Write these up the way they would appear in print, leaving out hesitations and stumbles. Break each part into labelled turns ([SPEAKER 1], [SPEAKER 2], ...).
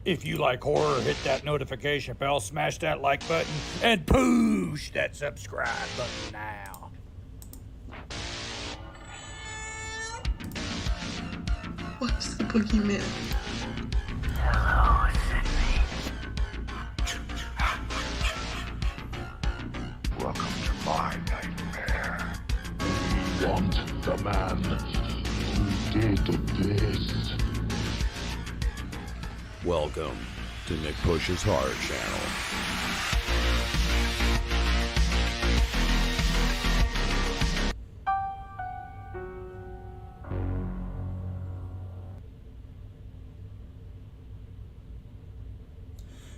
[SPEAKER 1] If you like horror, hit that notification bell, smash that like button, and push that subscribe button now.
[SPEAKER 2] What's the boogeyman?
[SPEAKER 3] Hello, Sydney.
[SPEAKER 4] Welcome to my nightmare. We want the man who did this.
[SPEAKER 5] Welcome to Nick Push's Horror Channel.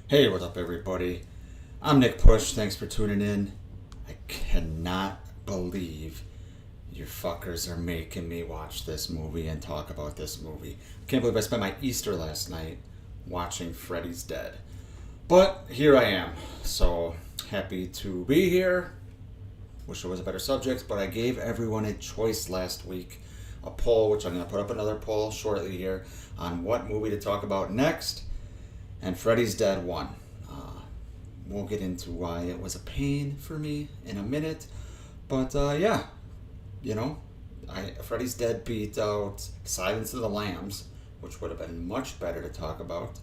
[SPEAKER 6] Hey, what's up, everybody? I'm Nick Push. Thanks for tuning in. I cannot believe you fuckers are making me watch this movie and talk about this movie. I can't believe I spent my Easter last night watching Freddy's Dead. But here I am. So happy to be here. Wish there was a better subject, but I gave everyone a choice last week. A poll, which I'm going to put up another poll shortly here, on what movie to talk about next. And Freddy's Dead won. We'll get into why it was a pain for me in a minute. But yeah, you know, Freddy's Dead beat out Silence of the Lambs, which would have been much better to talk about.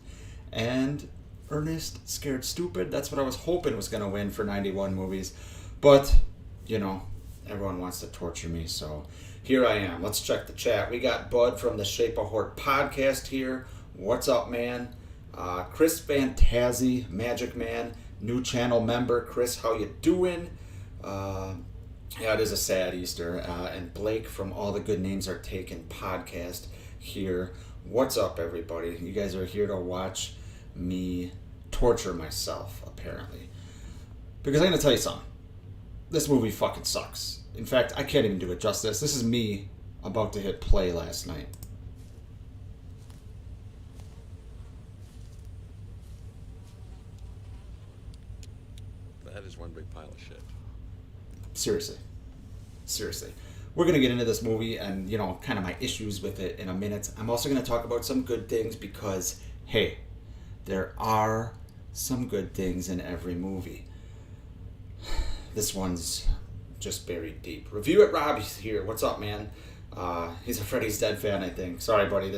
[SPEAKER 6] And Ernest Scared Stupid, that's what I was hoping was going to win for 91 movies. But, you know, everyone wants to torture me, so here I am. Let's check the chat. We got Bud from the Shape of Hort podcast here. What's up, man? Chris Fantazzi, Magic Man, new channel member. Chris, how you doing? Yeah, it is a sad Easter. And Blake from All the Good Names Are Taken podcast here. What's up, everybody? You guys are here to watch me torture myself, apparently. Because I'm going to tell you something. This movie fucking sucks. In fact, I can't even do it justice. This is me about to hit play last night.
[SPEAKER 5] That is one big pile of shit.
[SPEAKER 6] Seriously. We're going to get into this movie and, you know, kind of my issues with it in a minute. I'm also going to talk about some good things because, hey, there are some good things in every movie. This one's just buried deep. Review it, Robbie's here. What's up, man? He's a Freddy's Dead fan, I think. Sorry, buddy.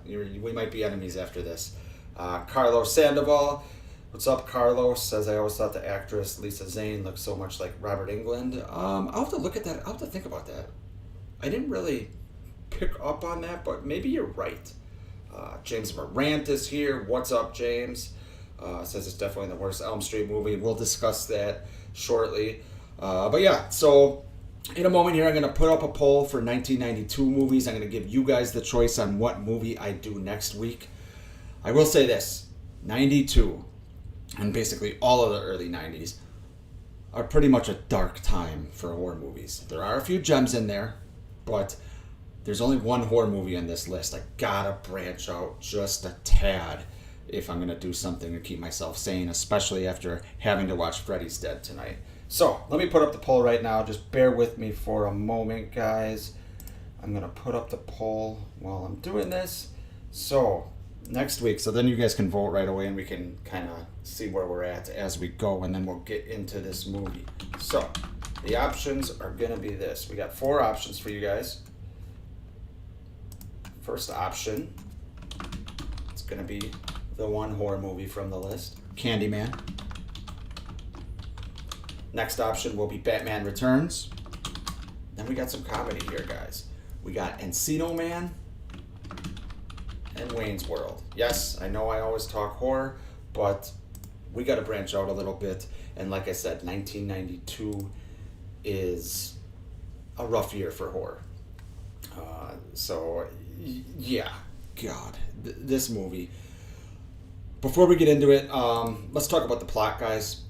[SPEAKER 6] We might be enemies after this. Carlos Sandoval. What's up, Carlos? Says, I always thought the actress Lisa Zane looked so much like Robert Englund. I'll have to look at that. I'll have to think about that. I didn't really pick up on that, but maybe you're right. James Morant is here. What's up, James? Says it's definitely the worst Elm Street movie. We'll discuss that shortly. But yeah, so in a moment here, I'm going to put up a poll for 1992 movies. I'm going to give you guys the choice on what movie I do next week. I will say this. 92... and basically all of the early 90s are pretty much a dark time for horror movies. There are a few gems in there, but there's only one horror movie on this list. I gotta branch out just a tad if I'm gonna do something to keep myself sane, especially after having to watch Freddy's Dead tonight. So, let me put up the poll right now. Just bear with me for a moment, guys. I'm gonna put up the poll while I'm doing this. So, next week, so then you guys can vote right away and we can kind of see where we're at as we go, and then we'll get into this movie. So the options are gonna be this. We got 4 options for you guys. First option, it's gonna be the one horror movie from the list, Candyman. Next option will be Batman Returns. Then we got some comedy here, guys. We got Encino Man and Wayne's World. Yes, I know I always talk horror, but we got to branch out a little bit. And like I said, 1992 is a rough year for horror. So, yeah, God, this movie. Before we get into it, let's talk about the plot, guys.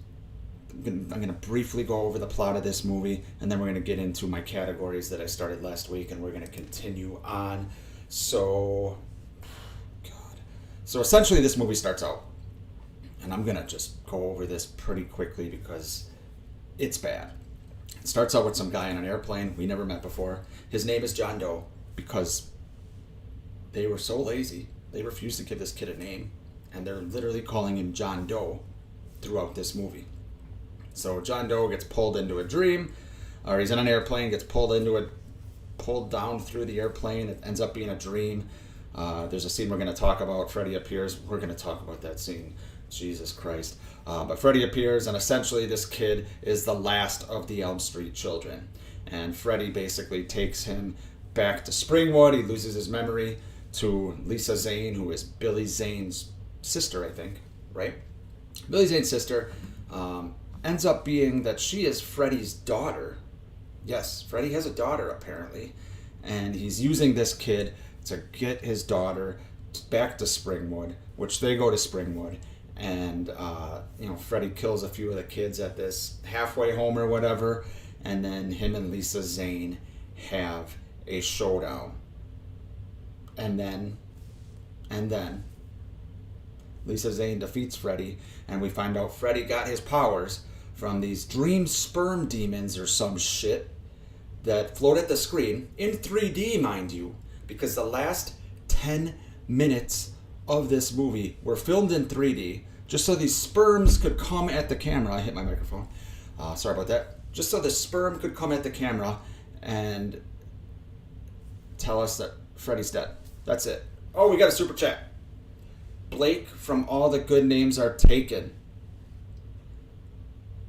[SPEAKER 6] I'm going to briefly go over the plot of this movie, and then we're going to get into my categories that I started last week, and we're going to continue on. So essentially this movie starts out, and I'm going to just go over this pretty quickly because it's bad. It starts out with some guy on an airplane we never met before. His name is John Doe because they were so lazy. They refused to give this kid a name, and they're literally calling him John Doe throughout this movie. So John Doe gets pulled into a dream, or he's in an airplane, gets pulled down through the airplane. It ends up being a dream. There's a scene we're going to talk about. Freddy appears. We're going to talk about that scene. Jesus Christ. But Freddy appears, and essentially this kid is the last of the Elm Street children. And Freddy basically takes him back to Springwood. He loses his memory to Lisa Zane, who is Billy Zane's sister, I think, right? Billy Zane's sister ends up being that she is Freddy's daughter. Yes, Freddy has a daughter, apparently. And he's using this kid to get his daughter back to Springwood, which they go to Springwood. And, Freddy kills a few of the kids at this halfway home or whatever. And then him and Lisa Zane have a showdown. And then Lisa Zane defeats Freddy, and we find out Freddy got his powers from these dream sperm demons or some shit that float at the screen in 3D, mind you, because the last 10 minutes of this movie were filmed in 3D just so these sperms could come at the camera. I hit my microphone. Sorry about that. Just so the sperm could come at the camera and tell us that Freddy's dead. That's it. Oh, we got a super chat. Blake from All the Good Names Are Taken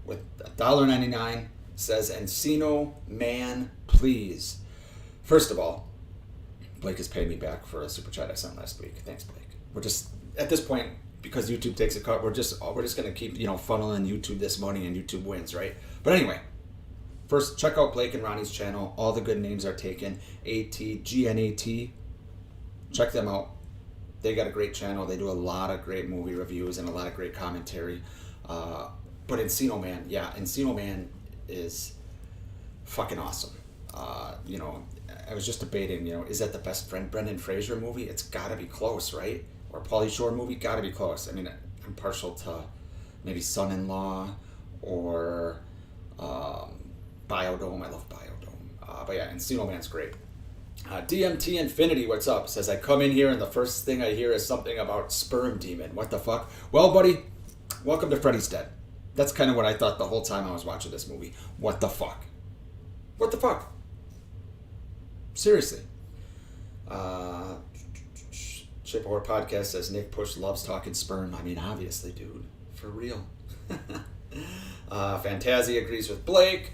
[SPEAKER 6] with $1.99 says, Encino Man, please. First of all, Blake has paid me back for a super chat I sent last week. Thanks, Blake. We're just, at this point, because YouTube takes a cut, we're just going to keep, funneling YouTube this money, and YouTube wins, right? But anyway, first, check out Blake and Ronnie's channel. All the Good Names Are Taken. ATGNAT. Check them out. They got a great channel. They do a lot of great movie reviews and a lot of great commentary. But Encino Man, Encino Man is fucking awesome. I was just debating, is that the best Brendan Fraser movie? It's got to be close, right? Or Pauly Shore movie? Got to be close. I mean, I'm partial to maybe Son-in-Law or Biodome. I love Biodome. But yeah, Encino Man's great. DMT Infinity, what's up? Says, I come in here and the first thing I hear is something about sperm demon. What the fuck? Well, buddy, welcome to Freddy's Dead. That's kind of what I thought the whole time I was watching this movie. What the fuck? What the fuck? Seriously. Chip Or Podcast says, Nick Push loves talking sperm. I mean, obviously, dude. For real. Fantasia agrees with Blake.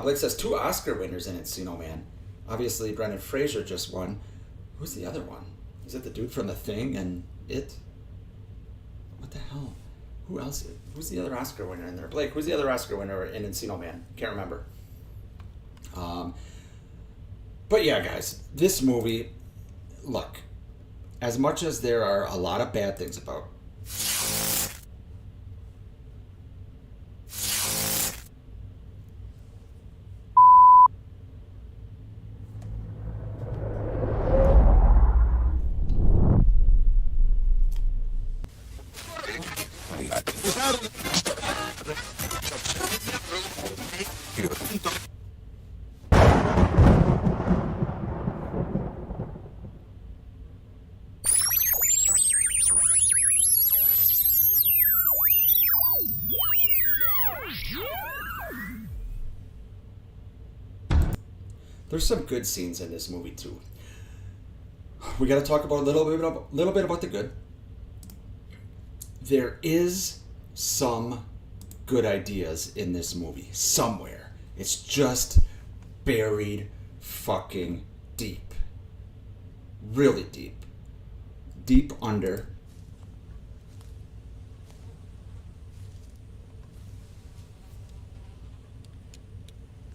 [SPEAKER 6] Blake says, 2 Oscar winners in Encino Man. Obviously, Brendan Fraser just won. Who's the other one? Is it the dude from The Thing and It? What the hell? Who else? Who's the other Oscar winner in there? Blake, who's the other Oscar winner in Encino Man? Can't remember. But yeah, guys, this movie, look, as much as there are a lot of bad things about there's some good scenes in this movie too. We got to talk about a little bit about the good. There is some good ideas in this movie somewhere. It's just buried fucking deep. Really deep. Deep under.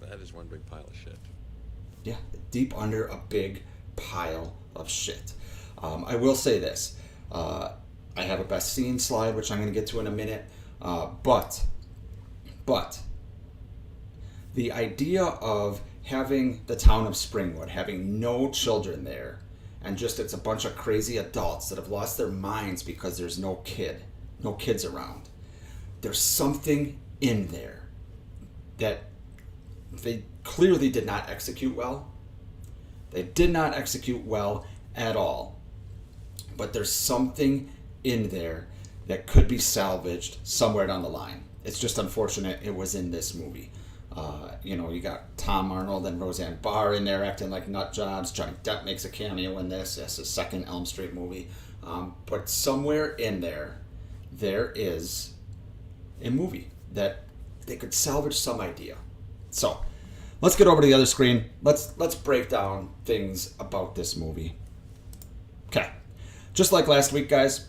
[SPEAKER 5] That is one big pile of shit.
[SPEAKER 6] Yeah, deep under a big pile of shit. I will say this. I have a best scene slide, which I'm going to get to in a minute. But the idea of having the town of Springwood, having no children there, and just it's a bunch of crazy adults that have lost their minds because there's no kids around. There's something in there that they clearly did not execute well. They did not execute well at all. But there's something in there that could be salvaged somewhere down the line. It's just unfortunate it was in this movie. You got Tom Arnold and Roseanne Barr in there acting like nut jobs. Johnny Depp makes a cameo in this. That's his second Elm Street movie. But somewhere in there is a movie that they could salvage some idea. So, let's get over to the other screen. Let's break down things about this movie. Okay. Just like last week, guys.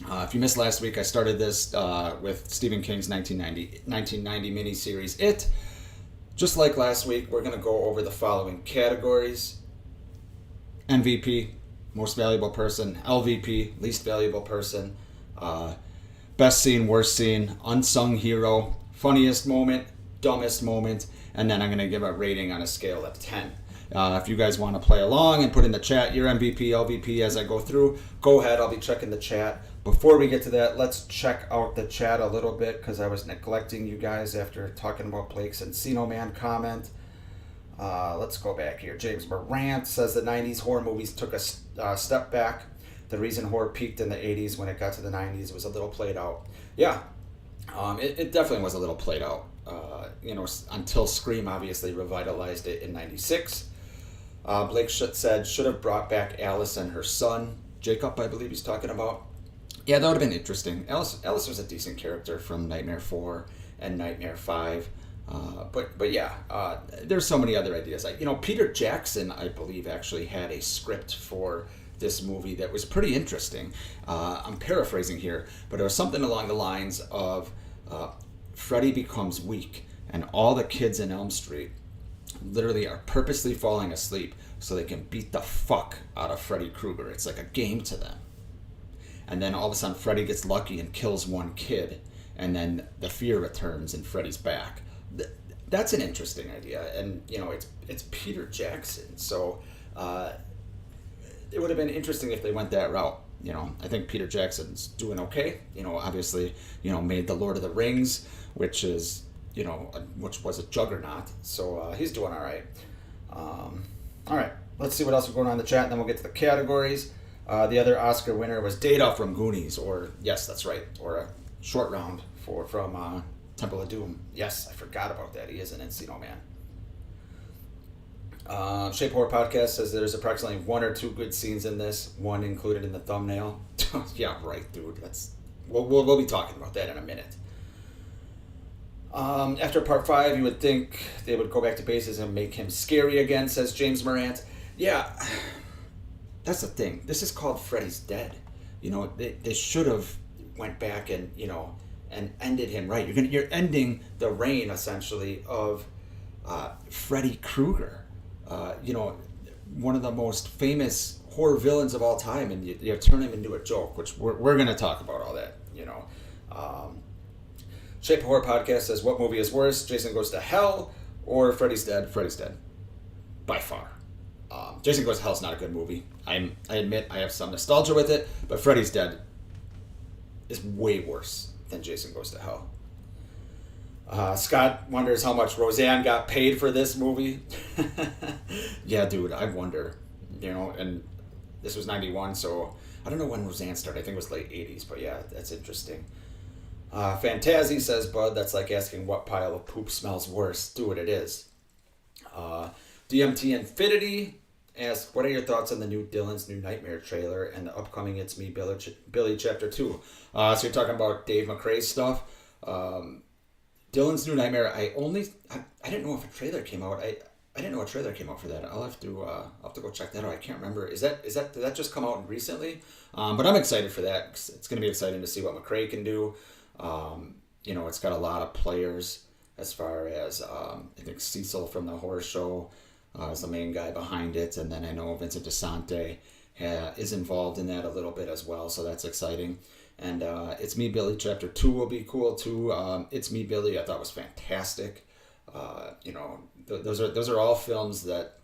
[SPEAKER 6] If you missed last week, I started this with Stephen King's 1990 miniseries, It. Just like last week, we're going to go over the following categories. MVP, most valuable person. LVP, least valuable person. Best scene, worst scene. Unsung hero. Funniest moment, dumbest moment. And then I'm going to give a rating on a scale of 10. If you guys want to play along and put in the chat your MVP, LVP as I go through, go ahead. I'll be checking the chat. Before we get to that, let's check out the chat a little bit because I was neglecting you guys after talking about Blake's Encino Man comment. Let's go back here. James Morant says the 90s horror movies took a step back. The reason horror peaked in the 80s when it got to the 90s was a little played out. Yeah, it definitely was a little played out. Until Scream obviously revitalized it in 96. Blake said should have brought back Alice and her son. Jacob, I believe he's talking about. Yeah, that would have been interesting. Alice was a decent character from Nightmare 4 and Nightmare 5. But yeah, there's so many other ideas. Peter Jackson, I believe, actually had a script for this movie that was pretty interesting. I'm paraphrasing here, but it was something along the lines of Freddy becomes weak, and all the kids in Elm Street literally are purposely falling asleep so they can beat the fuck out of Freddy Krueger. It's like a game to them. And then all of a sudden Freddy gets lucky and kills one kid, and then the fear returns and Freddy's back. That's an interesting idea, and it's Peter Jackson, so it would have been interesting if they went that route. I think Peter Jackson's doing okay. Obviously, made the Lord of the Rings, which is which was a juggernaut, so he's doing all right. All right, let's see what else is going on in the chat, and then we'll get to the categories. The other Oscar winner was Data from Goonies, or yes, that's right, or a short round from Temple of Doom. Yes, I forgot about that. He is an Encino Man. Shape Horror Podcast says there's approximately 1 or 2 good scenes in this, one included in the thumbnail. Yeah, right, dude. We'll be talking about that in a minute. After part 5, you would think they would go back to bases and make him scary again, says James Morant. Yeah, that's the thing. This is called Freddy's Dead. They should have went back and and ended him right. You're ending the reign essentially of Freddy Krueger. One of the most famous horror villains of all time, and you turn him into a joke, which we're going to talk about all that. Shape of Horror Podcast says, what movie is worse, Jason Goes to Hell or Freddy's Dead? Freddy's Dead, by far. Jason Goes to Hell is not a good movie. I admit I have some nostalgia with it, but Freddy's Dead is way worse than Jason Goes to Hell. Scott wonders how much Roseanne got paid for this movie. Yeah, dude, I wonder. And this was 91, so I don't know when Roseanne started. I think it was late 80s, but yeah, that's interesting. Fantazi says, Bud, that's like asking what pile of poop smells worse. Dude, it is. DMT Infinity asks, what are your thoughts on the new Dylan's New Nightmare trailer and the upcoming It's Me, Billy Chapter 2? So you're talking about Dave McRae's stuff. Dylan's New Nightmare, I didn't know if a trailer came out. I didn't know a trailer came out for that. I'll have to go check that out. I can't remember. Did that just come out recently? But I'm excited for that. It's going to be exciting to see what McRae can do. It's got a lot of players as far as I think Cecil from the horror show is the main guy behind it, and then I know Vincent DeSante is involved in that a little bit as well, so that's exciting. And It's Me, Billy Chapter 2 will be cool too. It's Me, Billy I thought was fantastic. Those are all films that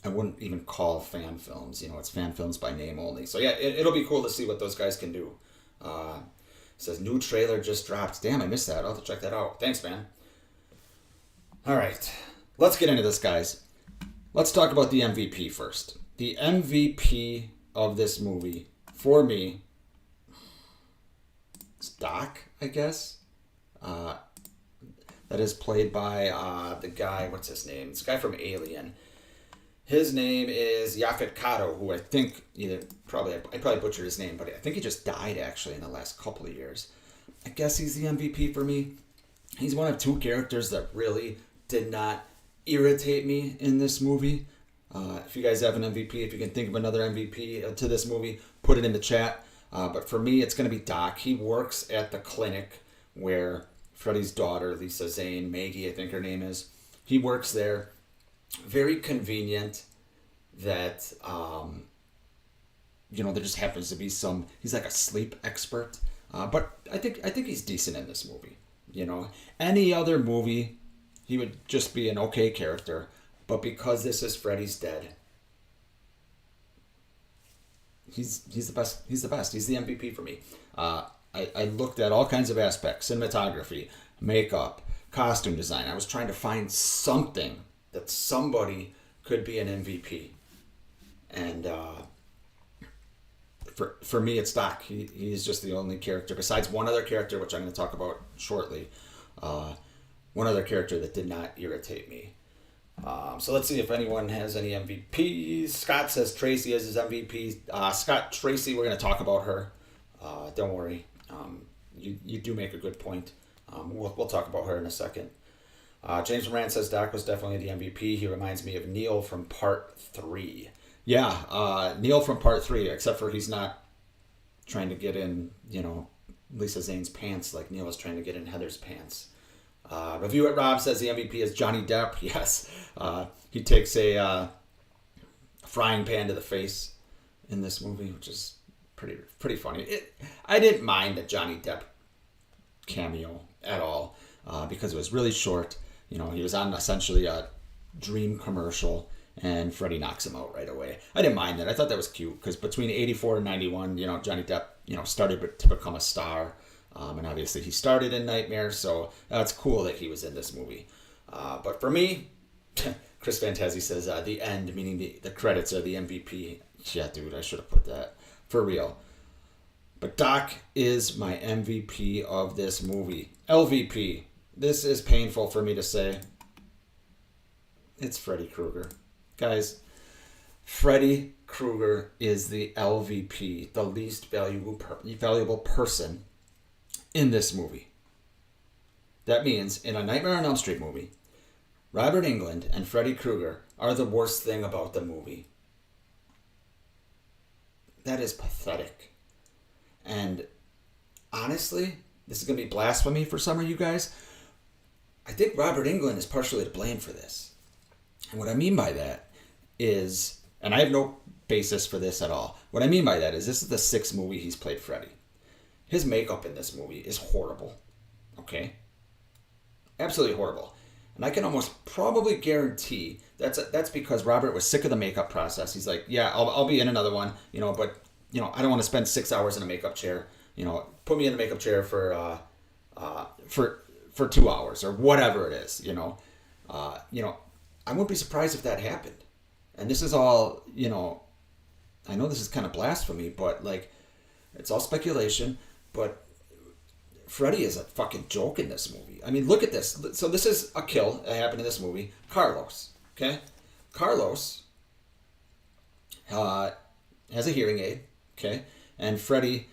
[SPEAKER 6] I wouldn't even call fan films. It's fan films by name only. So yeah, it'll be cool to see what those guys can do. It says new trailer just dropped. Damn, I missed that. I'll have to check that out. Thanks, man. All right, let's get into this, guys. Let's talk about the MVP first. The MVP of this movie, for me, Doc, I guess. That is played by the guy, what's his name? This guy from Alien. His name is Yaphet Kotto, who I think I probably butchered his name, but I think he just died actually in the last couple of years. I guess he's the MVP for me. He's one of two characters that really did not irritate me in this movie. If you guys have an MVP, if you can think of another MVP to this movie, put it in the chat. But for me, it's going to be Doc. He works at the clinic where Freddy's daughter, Lisa Zane, Maggie, I think her name is, he works there. Very convenient that, there just happens to be he's like a sleep expert. But I think he's decent in this movie. Any other movie, he would just be an okay character. But because this is Freddy's Dead, he's the best. He's the best. He's the MVP for me. I looked at all kinds of aspects: cinematography, makeup, costume design. I was trying to find something that somebody could be an MVP. And for me, it's Doc. He's just the only character, besides one other character, which I'm going to talk about shortly. One other character that did not irritate me. So let's see if anyone has any MVPs. Scott says Tracy is his MVP. Scott, Tracy, we're going to talk about her. Don't worry. You do make a good point. We'll talk about her in a second. James Moran says Doc was definitely the MVP. He reminds me of Neil from Part 3. Yeah, Neil from Part 3, except for he's not trying to get in, Lisa Zane's pants like Neil was trying to get in Heather's pants. Review at Rob says the MVP is Johnny Depp. Yes. He takes a frying pan to the face in this movie, which is pretty funny. I didn't mind a Johnny Depp cameo at all because it was really short. He was on essentially a Dream commercial and Freddy knocks him out right away. I didn't mind that. I thought that was cute because between 84 and 91, Johnny Depp, started to become a star. And obviously he started in Nightmare, so it's cool that he was in this movie. But for me, Chris Fantasi says the end, meaning the credits are the MVP. Yeah, dude, I should have put that. For real. But Doc is my MVP of this movie. LVP. This is painful for me to say. It's Freddy Krueger. Guys, Freddy Krueger is the LVP, the least valuable person in this movie. That means in a Nightmare on Elm Street movie, Robert Englund and Freddy Krueger are the worst thing about the movie. That is pathetic. And honestly, this is going to be blasphemy for some of you guys. I think Robert Englund is partially to blame for this. And what I mean by that is, and I have no basis for this at all. What I mean by that is this is the 6th movie he's played Freddy. His makeup in this movie is horrible. Okay? Absolutely horrible. And I can almost probably guarantee that's because Robert was sick of the makeup process. He's like, yeah, I'll be in another one, but I don't want to spend 6 hours in a makeup chair. Put me in a makeup chair for 2 hours or whatever it is. I wouldn't be surprised if that happened. And this is all, I know this is kind of blasphemy, but it's all speculation. But Freddy is a fucking joke in this movie. I mean, look at this. So this is a kill that happened in this movie. Carlos, okay? Carlos has a hearing aid, okay? And Freddy,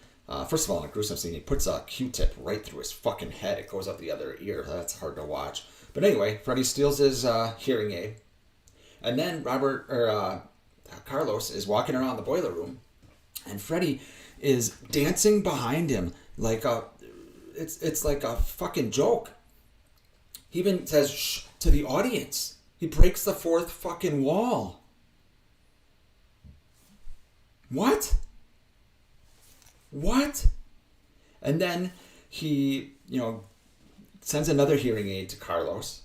[SPEAKER 6] first of all, in a gruesome scene, he puts a Q-tip right through his fucking head. It goes out the other ear. That's hard to watch. But anyway, Freddy steals his hearing aid. And then Carlos is walking around the boiler room. And Freddy is dancing behind him like it's like a fucking joke. He even says shh to the audience. He breaks the 4th fucking wall. What? And then he, sends another hearing aid to Carlos,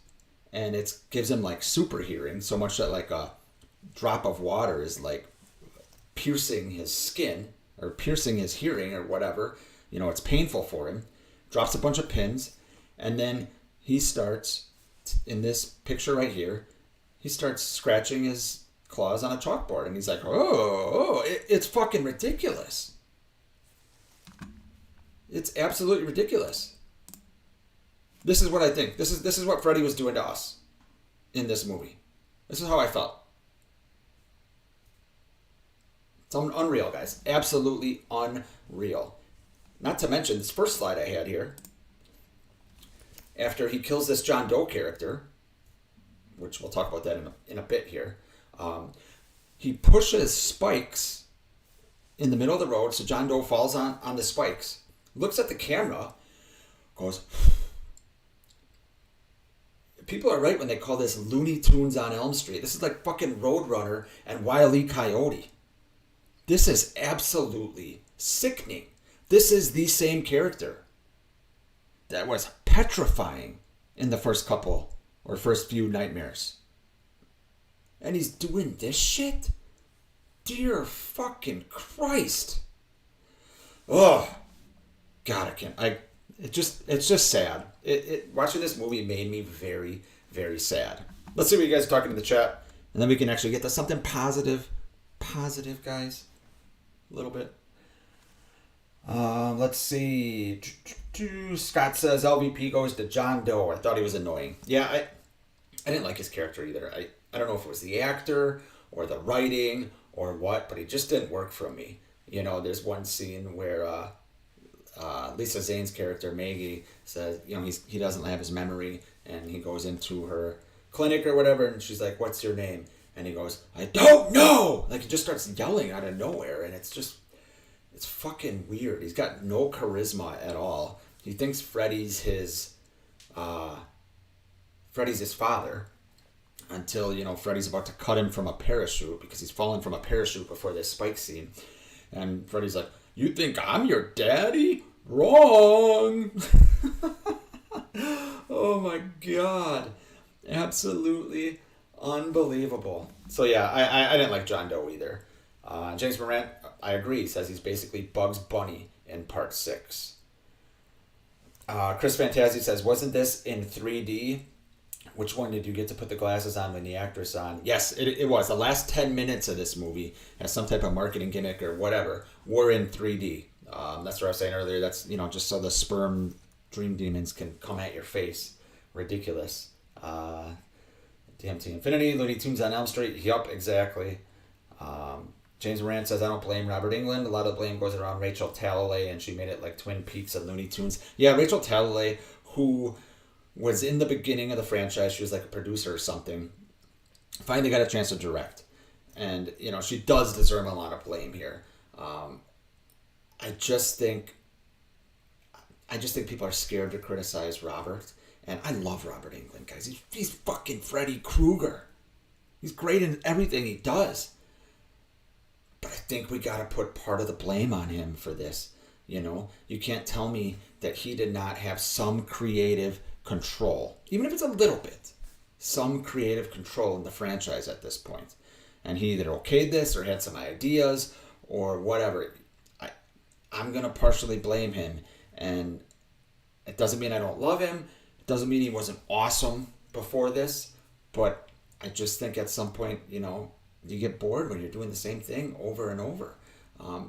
[SPEAKER 6] and it gives him super hearing, so much that a drop of water is piercing his skin or piercing his hearing or whatever. It's painful for him. Drops a bunch of pins, and then he starts, in this picture right here, he starts scratching his claws on a chalkboard, and he's like, it's fucking ridiculous. It's absolutely ridiculous. This is what I think. This is what Freddy was doing to us in this movie. This is how I felt. It's unreal, guys. Absolutely unreal. Not to mention this first slide I had here. After he kills this John Doe character, which we'll talk about that in a bit here, he pushes spikes in the middle of the road, so John Doe falls on the spikes, looks at the camera, goes... People are right when they call this Looney Tunes on Elm Street. This is like fucking Roadrunner and Wile E. Coyote. This is absolutely sickening. This is the same character that was petrifying in the first few nightmares. And he's doing this shit? Dear fucking Christ. Oh, God, I can't. It's just sad. Watching this movie made me very, very sad. Let's see what you guys are talking in the chat, and then we can actually get to something positive. Positive, guys. A little bit. Let's see. Scott says LVP goes to John Doe. I thought he was annoying. Yeah, I didn't like his character either. I don't know if it was the actor or the writing or what, but he just didn't work for me. You know, there's one scene where Lisa Zane's character Maggie says, you know, he doesn't have his memory, and he goes into her clinic or whatever, and she's like, "What's your name?" And he goes, "I don't know." Like, he just starts yelling out of nowhere, and it's fucking weird. He's got no charisma at all. He thinks Freddy's his father, until, you know, Freddy's about to cut him from a parachute because he's fallen from a parachute before this spike scene, and Freddy's like, "You think I'm your daddy? Wrong." Oh my God. Absolutely unbelievable. So yeah, I didn't like John Doe either. James Morant, I agree, says he's basically Bugs Bunny in part 6. Chris Fantasy says, wasn't this in 3D? Which one did you get to put the glasses on when the actress on? Yes, it was. The last 10 minutes of this movie, as some type of marketing gimmick or whatever, were in 3D. That's what I was saying earlier. That's, you know, just so the sperm dream demons can come at your face. Ridiculous. DMT Infinity, Looney Tunes on Elm Street. Yup, exactly. James Moran says, I don't blame Robert Englund. A lot of the blame goes around Rachel Talalay, and she made it like Twin Peaks of Looney Tunes. Yeah, Rachel Talalay, who was in the beginning of the franchise. She was like a producer or something. Finally got a chance to direct. And, you know, she does deserve a lot of blame here. I just think people are scared to criticize Robert. And I love Robert Englund, guys. He's fucking Freddy Krueger. He's great in everything he does. But I think we got to put part of the blame on him for this. You know, you can't tell me that he did not have some creative control, even if it's a little bit, some creative control in the franchise at this point. And he either okayed this or had some ideas or whatever. I'm going to partially blame him. And it doesn't mean I don't love him. It doesn't mean he wasn't awesome before this. But I just think at some point, you know, you get bored when you're doing the same thing over and over.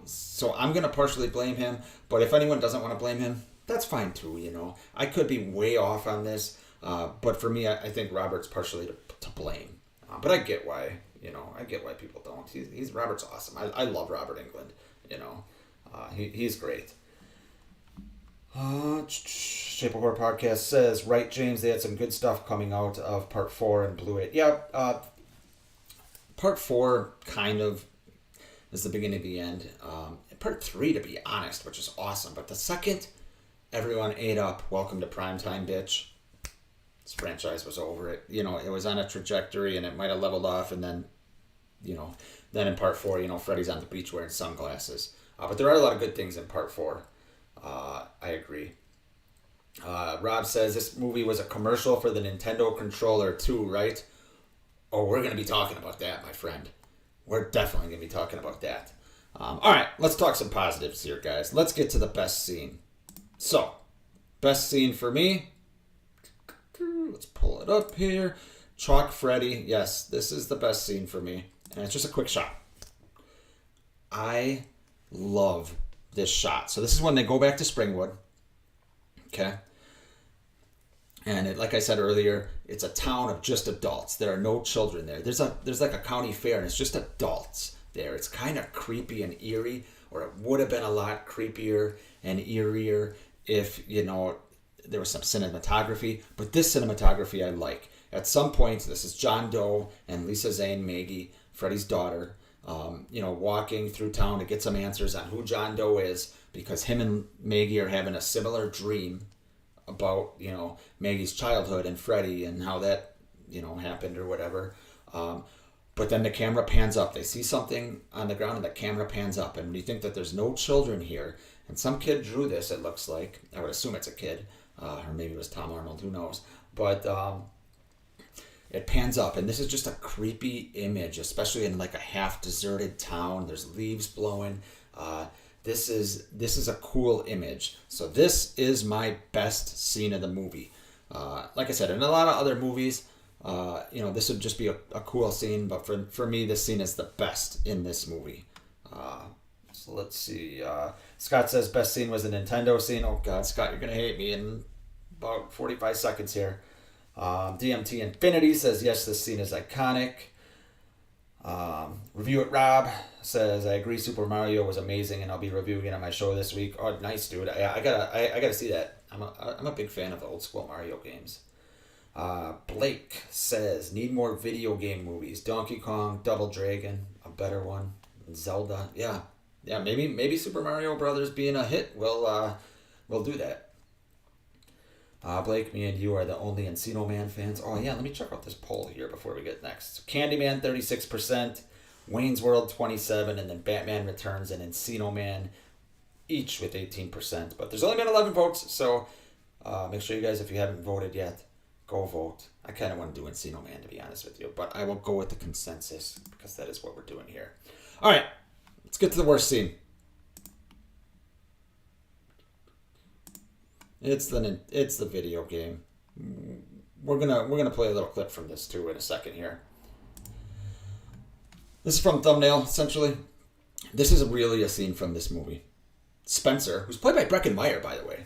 [SPEAKER 6] So I'm going to partially blame him. But if anyone doesn't want to blame him, that's fine too, you know. I could be way off on this. But for me, I think Robert's partially to blame. But I get why, you know, people don't. He's Robert's awesome. I love Robert Englund, you know. He's great. Shape of Horror Podcast says, right, James, they had some good stuff coming out of part 4 and blew it. Yeah, part 4 kind of is the beginning of the end. Part 3, to be honest, which is awesome. But the second, everyone ate up. Welcome to primetime, bitch. This franchise was over it. You know, it was on a trajectory and it might have leveled off. And then, you know, then in part 4, you know, Freddy's on the beach wearing sunglasses. But there are a lot of good things in part 4. I agree. Rob says this movie was a commercial for the Nintendo controller too, right? Oh, we're going to be talking about that, my friend. We're definitely going to be talking about that. All right, let's talk some positives here, guys. Let's get to the best scene. So, best scene for me. Let's pull it up here. Chalk Freddy. Yes, this is the best scene for me. And it's just a quick shot. I love this shot. So this is when they go back to Springwood. Okay. And like I said earlier, it's a town of just adults. There are no children there. There's like a county fair, and it's just adults there. It's kind of creepy and eerie, or it would have been a lot creepier and eerier if, there was some cinematography. But this cinematography I like. At some point, this is John Doe and Lisa Zane, Maggie, Freddy's daughter, walking through town to get some answers on who John Doe is, because him and Maggie are having a similar dream about, Maggie's childhood and Freddy and how that, happened or whatever. But then the camera pans up. They see something on the ground and the camera pans up. And you think that there's no children here. And some kid drew this, it looks like. I would assume it's a kid. Or maybe it was Tom Arnold, who knows. But it pans up. And this is just a creepy image, especially in like a half-deserted town. There's leaves blowing. This is a cool image. So this is my best scene of the movie. Like I said, in a lot of other movies, this would just be a cool scene, but for me, this scene is the best in this movie. So let's see. Scott says best scene was the Nintendo scene. Oh God, Scott, you're gonna hate me in about 45 seconds here. DMT Infinity says yes, this scene is iconic. Review it, Rob says I agree, Super Mario was amazing, and I'll be reviewing it on my show this week. Oh, nice, dude. I gotta see that. I'm a big fan of the old school Mario games. Blake says need more video game movies. Donkey Kong, Double Dragon, a better one. Zelda, yeah, maybe Super Mario Brothers being a hit will do that. Blake, me and you are the only Encino Man fans. Oh yeah, let me check out this poll here before we get next. So Candyman 36%, Wayne's World 27%, and then Batman Returns and Encino Man each with 18%. But there's only been 11 votes, so make sure you guys, if you haven't voted yet, go vote. I kind of want to do Encino Man, to be honest with you, but I will go with the consensus because that is what we're doing here. All right, let's get to the worst scene. It's the video game. We're gonna play a little clip from this too in a second here. This is from Thumbnail, essentially. This is really a scene from this movie. Spencer, who's played by Breckin Meyer, by the way,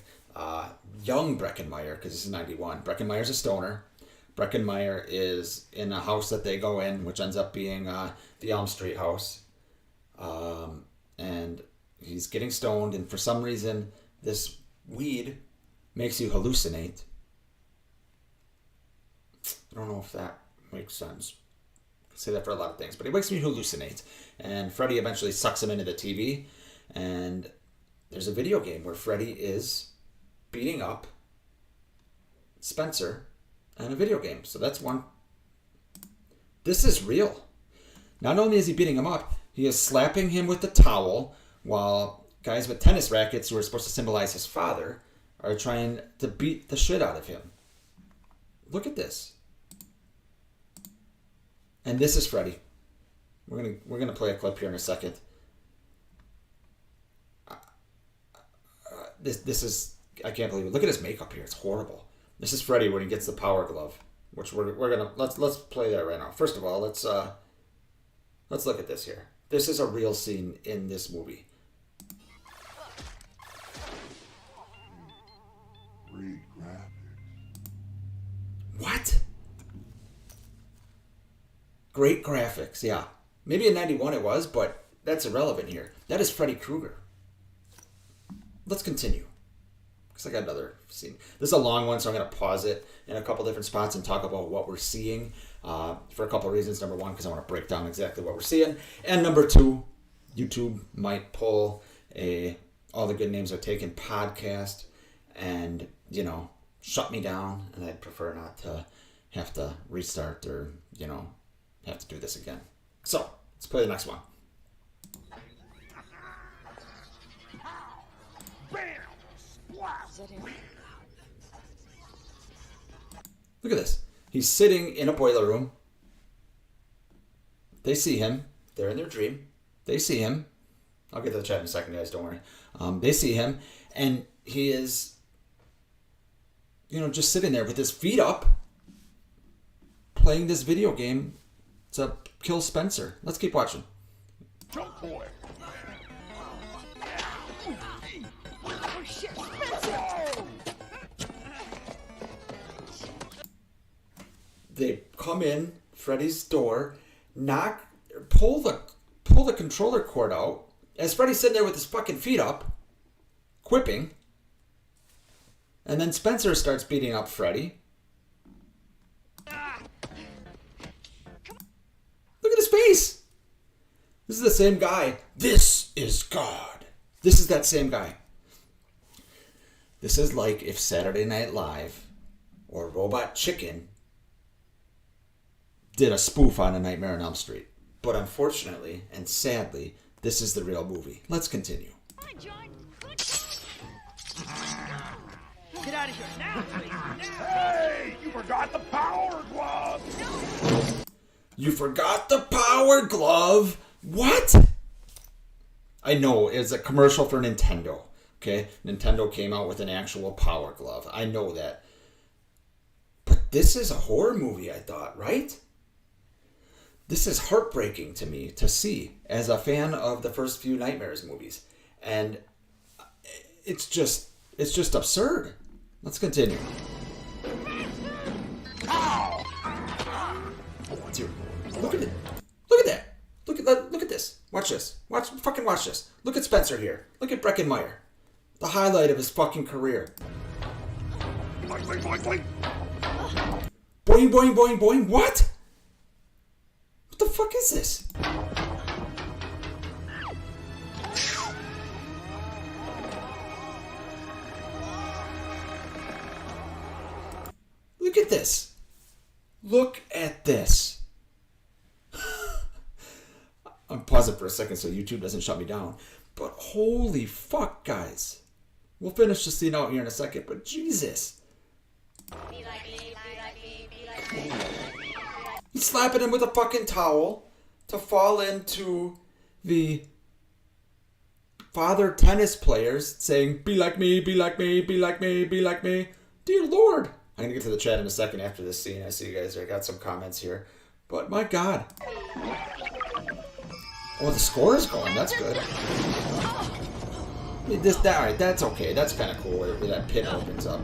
[SPEAKER 6] young Breckin Meyer, because this is 91. Breckin Meyer's a stoner. Breckin Meyer is in a house that they go in, which ends up being the Elm Street house, and he's getting stoned, and for some reason, this weed makes you hallucinate. I don't know if that makes sense. I can say that for a lot of things, but it makes me hallucinate. And Freddy eventually sucks him into the TV, and there's a video game where Freddy is beating up Spencer in a video game. So that's one. This is real. Not only is he beating him up, he is slapping him with the towel while guys with tennis rackets, who are supposed to symbolize his father, are trying to beat the shit out of him. Look at this. And this is Freddy. We're gonna play a clip here in a second. This is, I can't believe it. Look at his makeup here. It's horrible. This is Freddy when he gets the power glove, which we're gonna let's play that right now. First of all, let's look at this here. This is a real scene in this movie.
[SPEAKER 4] Great graphics.
[SPEAKER 6] What? Great graphics, yeah. Maybe in 91 it was, but that's irrelevant here. That is Freddy Krueger. Let's continue, because I got another scene. This is a long one, so I'm going to pause it in a couple different spots and talk about what we're seeing for a couple of reasons. Number one, because I want to break down exactly what we're seeing. And number two, YouTube might pull All the Good Names Are Taken podcast and, shut me down. And I'd prefer not to have to restart or, have to do this again. So, let's play the next one. Look at this. He's sitting in a boiler room. They see him. They're in their dream. They see him. I'll get to the chat in a second, guys. Don't worry. They see him. And he is, just sitting there with his feet up, playing this video game to kill Spencer. Let's keep watching.
[SPEAKER 4] Jump, boy.
[SPEAKER 6] they come in Freddy's door, pull the controller cord out, as Freddy's sitting there with his fucking feet up, quipping, and then Spencer starts beating up Freddy. Look at his face. This is the same guy. This is God. This is that same guy. This is like if Saturday Night Live or Robot Chicken did a spoof on A Nightmare on Elm Street. But unfortunately and sadly, this is the real movie. Let's continue.
[SPEAKER 3] Get out of here now, please.
[SPEAKER 4] Hey, you forgot the power glove!
[SPEAKER 6] You forgot the power glove? What? I know, it's a commercial for Nintendo. Okay? Nintendo came out with an actual power glove. I know that. But this is a horror movie, I thought, right? This is heartbreaking to me to see as a fan of the first few Nightmares movies. And it's just absurd. Let's continue. Look at it. Look at that. Look at this. Watch this. Watch this. Look at Spencer here. Look at Breckenmeyer. The highlight of his fucking career.
[SPEAKER 4] Boing, boing, boing.
[SPEAKER 6] Boing, boing, boing, boing. What? What the fuck is this? Look at this. Look at this. I'm pausing for a second so YouTube doesn't shut me down. But holy fuck, guys. We'll finish the scene out here in a second, but Jesus. He's slapping him with a fucking towel to fall into the father tennis players saying, be like me, be like me, be like me, be like me. Dear Lord. I'm going to get to the chat in a second after this scene. I see you guys there. Got some comments here. But my God. Oh, the score is going. That's good. Alright, that's okay. That's kind of cool where that pit opens up.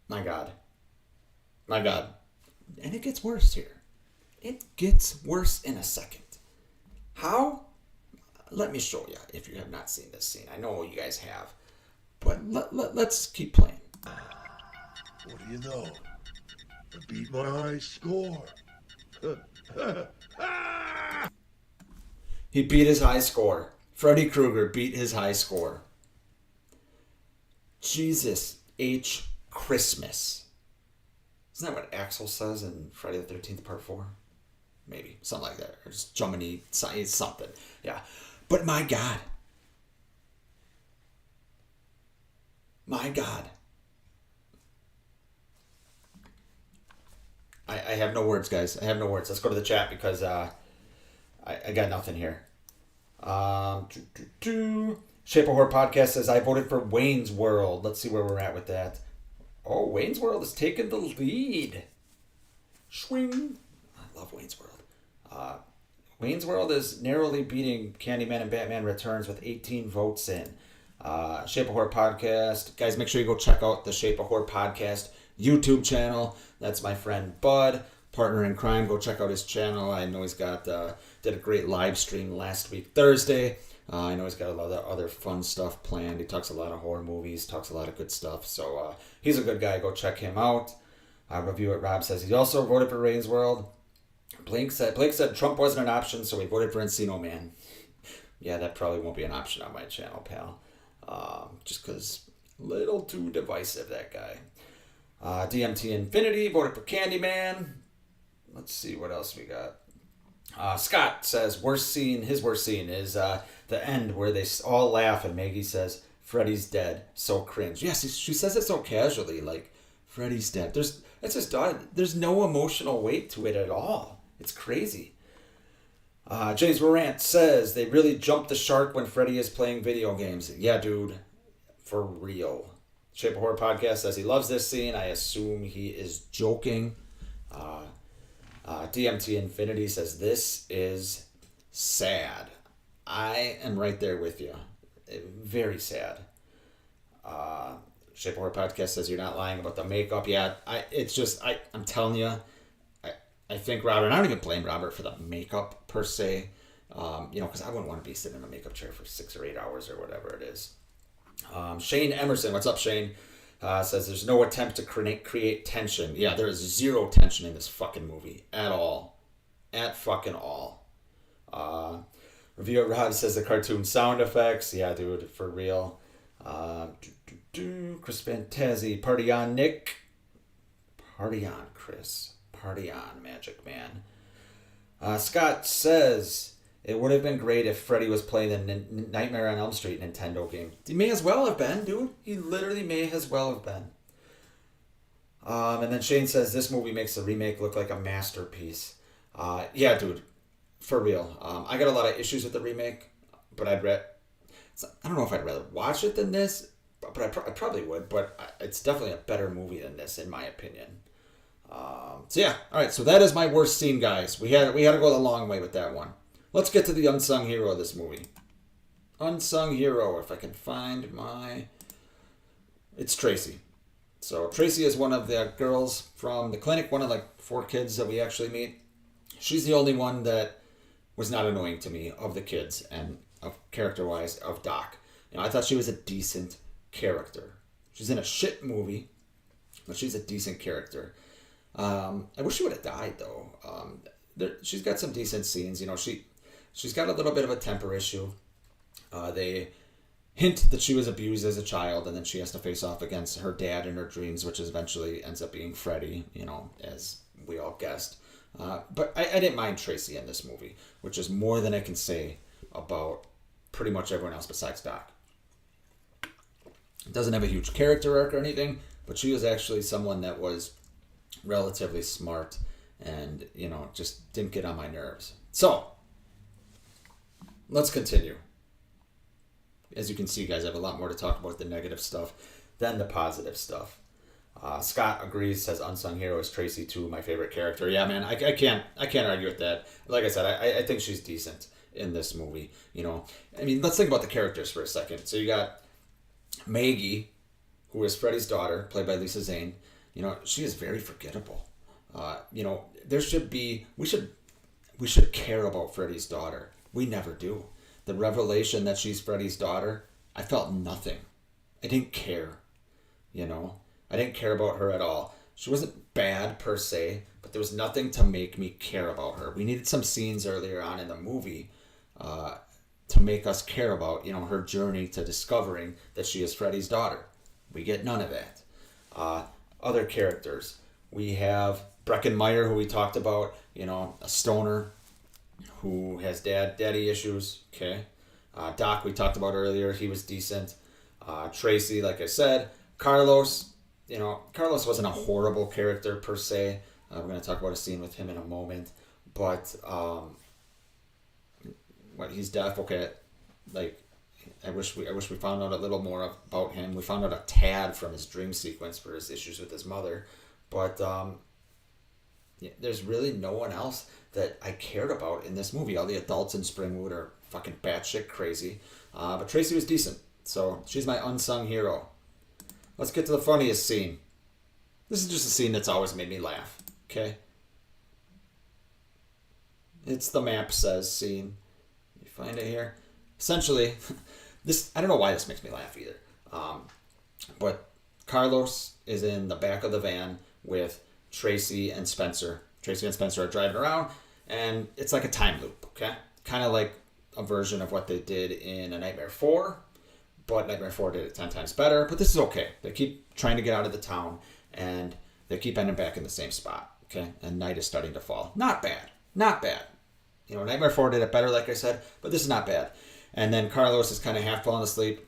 [SPEAKER 6] My God. My God. And it gets worse here. It gets worse in a second. How? Let me show you if you have not seen this scene. I know you guys have. But let's keep playing.
[SPEAKER 4] What do you know? I beat my high score.
[SPEAKER 6] He beat his high score. Freddy Krueger beat his high score. Jesus H. Christmas. Isn't that what Axel says in Friday the 13th Part 4? Maybe. Something like that. Or just Juminy something. Yeah. But my God. My God. I have no words, guys. I have no words. Let's go to the chat because I got nothing here. Shape of Horror Podcast says, I voted for Wayne's World. Let's see where we're at with that. Oh, Wayne's World is taking the lead. Swing. I love Wayne's World. Wayne's World is narrowly beating Candyman and Batman Returns with 18 votes in. Shape of Horror Podcast. Guys, make sure you go check out the Shape of Horror Podcast YouTube channel. That's my friend Bud, partner in crime. Go check out his channel. I know he's got did a great live stream last week, Thursday. I know he's got a lot of other fun stuff planned. He talks a lot of horror movies, talks a lot of good stuff. So he's a good guy. Go check him out. Review it. Rob says he also voted for Wayne's World. Blake said Trump wasn't an option, so he voted for Encino Man. Yeah, that probably won't be an option on my channel, pal. Just because little too divisive, that guy. DMT Infinity voted for Candyman. Let's see what else we got. Scott says his worst scene is the end where they all laugh and Maggie says Freddy's dead. So cringe. Yes, she says it so casually, like Freddy's dead. That's his daughter. There's no emotional weight to it at all. It's crazy. James Morant says they really jumped the shark when Freddy is playing video games. Yeah, dude, for real. Shape of Horror Podcast says he loves this scene. I assume he is joking. DMT Infinity says this is sad. I am right there with you. Very sad. Shape of Horror Podcast says you're not lying about the makeup. Yeah, I'm telling you, I think Robert, and I don't even blame Robert for the makeup per se, because I wouldn't want to be sitting in a makeup chair for 6 or 8 hours or whatever it is. Shane Emerson, what's up, Shane? Says there's no attempt to create tension. Yeah, there is zero tension in this fucking movie at all. At fucking all. Reviewer Rod says the cartoon sound effects. Yeah, dude, for real. Chris Fantazzi, party on, Nick. Party on, Chris. Party on, Magic Man. Scott says it would have been great if Freddy was playing the Nightmare on Elm Street Nintendo game. He may as well have been, dude. He literally may as well have been. And then Shane says this movie makes the remake look like a masterpiece. Yeah, dude. For real. I got a lot of issues with the remake, but I don't know if I'd rather watch it than this, but I probably would. But it's definitely a better movie than this, in my opinion. So yeah, all right. So that is my worst scene, guys. We had to go the long way with that one. Let's get to the unsung hero of this movie. Unsung hero, if I can find it's Tracy. So Tracy is one of the girls from the clinic, one of like 4 kids that we actually meet. She's the only one that was not annoying to me of the kids and of character-wise of Doc. I thought she was a decent character. She's in a shit movie, but she's a decent character. I wish she would have died though. She's got some decent scenes. She's got a little bit of a temper issue. They hint that she was abused as a child, and then she has to face off against her dad in her dreams, which eventually ends up being Freddy, as we all guessed. But I didn't mind Tracy in this movie, which is more than I can say about pretty much everyone else besides Doc. Doesn't have a huge character arc or anything, but she was actually someone that was relatively smart and, just didn't get on my nerves. So, let's continue. As you can see, guys, I have a lot more to talk about the negative stuff than the positive stuff. Scott agrees, says unsung hero is Tracy too, my favorite character. Yeah, man, I can't argue with that. Like I said, I think she's decent in this movie. Let's think about the characters for a second. So you got Maggie, who is Freddy's daughter, played by Lisa Zane. She is very forgettable. We should care about Freddy's daughter. We never do. The revelation that she's Freddy's daughter, I felt nothing. I didn't care. I didn't care about her at all. She wasn't bad per se, but there was nothing to make me care about her. We needed some scenes earlier on in the movie to make us care about, her journey to discovering that she is Freddy's daughter. We get none of that. Other characters. We have Breckenmeyer, who we talked about, a stoner who has daddy issues. Okay. Doc, we talked about earlier. He was decent. Tracy, like I said. Carlos, Carlos wasn't a horrible character per se. We're going to talk about a scene with him in a moment. But, he's deaf. Okay. I wish we found out a little more about him. We found out a tad from his dream sequence for his issues with his mother. But, there's really no one else that I cared about in this movie. All the adults in Springwood are fucking batshit crazy. But Tracy was decent. So she's my unsung hero. Let's get to the funniest scene. This is just a scene that's always made me laugh. Okay? It's the map says scene. You find it here? Essentially, I don't know why this makes me laugh either. But Carlos is in the back of the van with Tracy and Spencer. Tracy and Spencer are driving around, and it's like a time loop, okay? Kind of like a version of what they did in A Nightmare 4, but Nightmare 4 did it 10 times better, but this is okay. They keep trying to get out of the town, and they keep ending back in the same spot, okay? And night is starting to fall. Not bad. Not bad. Nightmare 4 did it better, like I said, but this is not bad. And then Carlos is kind of half falling asleep,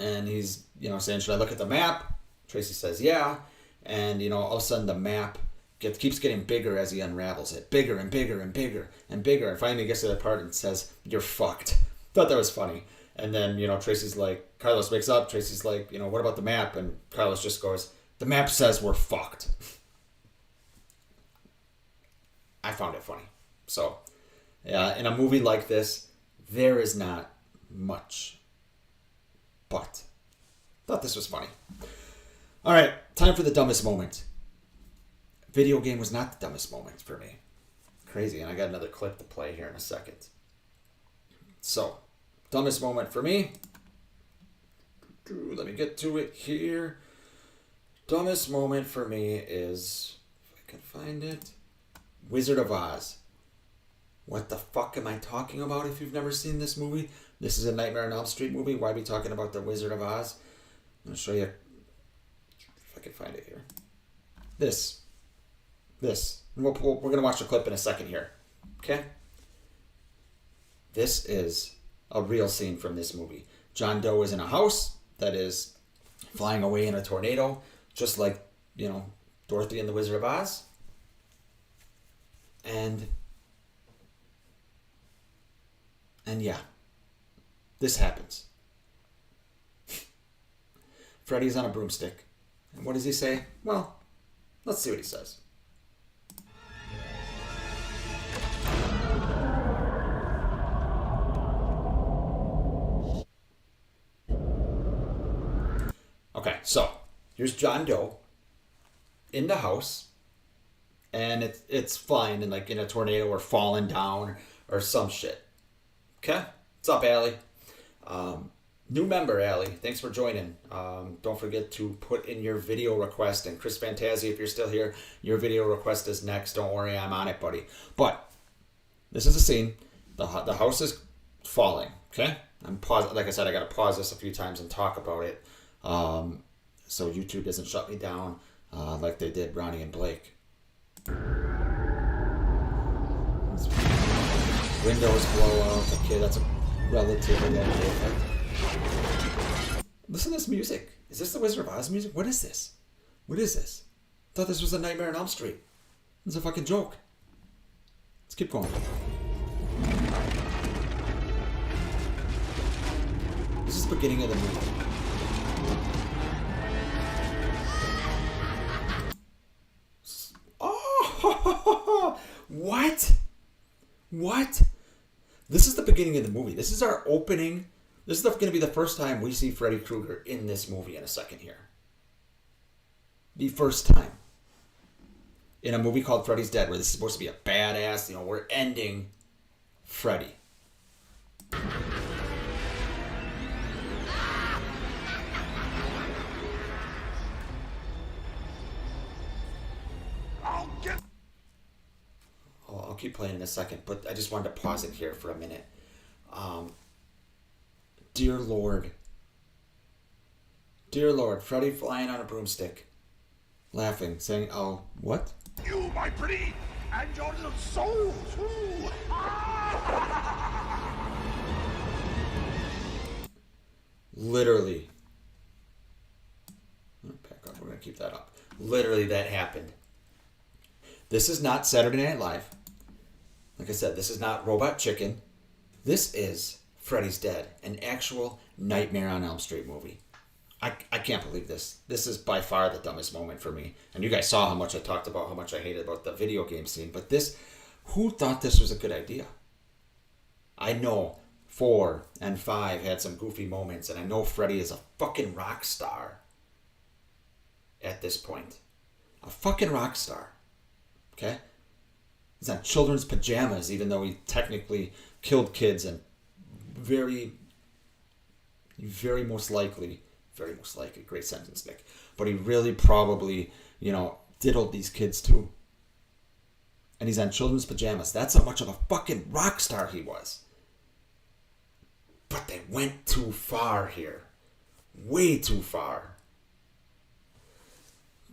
[SPEAKER 6] and he's, saying, should I look at the map? Tracy says, yeah. And, all of a sudden the map keeps getting bigger as he unravels it. Bigger and bigger and bigger and bigger. And finally he gets to the part and says, you're fucked. Thought that was funny. And then, Tracy's like, Carlos wakes up. Tracy's like, what about the map? And Carlos just goes, the map says we're fucked. I found it funny. So, in a movie like this, there is not much. But Thought this was funny. All right, time for the dumbest moment. Video game was not the dumbest moment for me. Crazy, and I got another clip to play here in a second. So, dumbest moment for me. Let me get to it here. Dumbest moment for me is, if I can find it, Wizard of Oz. What the fuck am I talking about if you've never seen this movie? This is a Nightmare on Elm Street movie. Why are we talking about the Wizard of Oz? I'm going to show you if I can find it here. This. We're going to watch a clip in a second here. Okay? This is a real scene from this movie. John Doe is in a house that is flying away in a tornado, just like, Dorothy and the Wizard of Oz. And yeah, this happens. Freddy's on a broomstick. And what does he say? Well, let's see what he says. Okay, so here's John Doe in the house, and it's flying in a tornado or falling down or some shit. Okay, what's up, Allie? New member, Allie. Thanks for joining. Don't forget to put in your video request. And Chris Fantasia, if you're still here, your video request is next. Don't worry, I'm on it, buddy. But this is a scene. The house is falling. Okay, like I said, I got to pause this a few times and talk about it, so YouTube doesn't shut me down like they did Ronnie and Blake. Windows blow out. Okay, that's a relatively okay effect. Listen to this music. Is this the Wizard of Oz music? What is this? What is this? I thought this was a Nightmare on Elm Street. This is a fucking joke. Let's keep going. This is the beginning of the movie. Oh, what? What? This is the beginning of the movie. This is our opening. This is going to be the first time we see Freddy Krueger in this movie in a second here. The first time. In a movie called Freddy's Dead, where this is supposed to be a badass, we're ending Freddy. I'll keep playing in a second, but I just wanted to pause it here for a minute. Dear Lord, Freddy flying on a broomstick, laughing, saying, "Oh, what?
[SPEAKER 4] You, my pretty, and your little soul, too."
[SPEAKER 6] Literally. Back up. We're going to keep that up. Literally, that happened. This is not Saturday Night Live. Like I said, this is not Robot Chicken. This is Freddy's Dead, an actual Nightmare on Elm Street movie. I can't believe this. This is by far the dumbest moment for me. And you guys saw how much I talked about how much I hated about the video game scene. But this, who thought this was a good idea? I know 4 and 5 had some goofy moments, and I know Freddy is a fucking rock star at this point. A fucking rock star. Okay? He's on children's pajamas, even though he technically killed kids and very most likely, great sentence, Nick, but he really probably, diddled these kids too. And he's on children's pajamas. That's how much of a fucking rock star he was. But they went too far here. Way too far.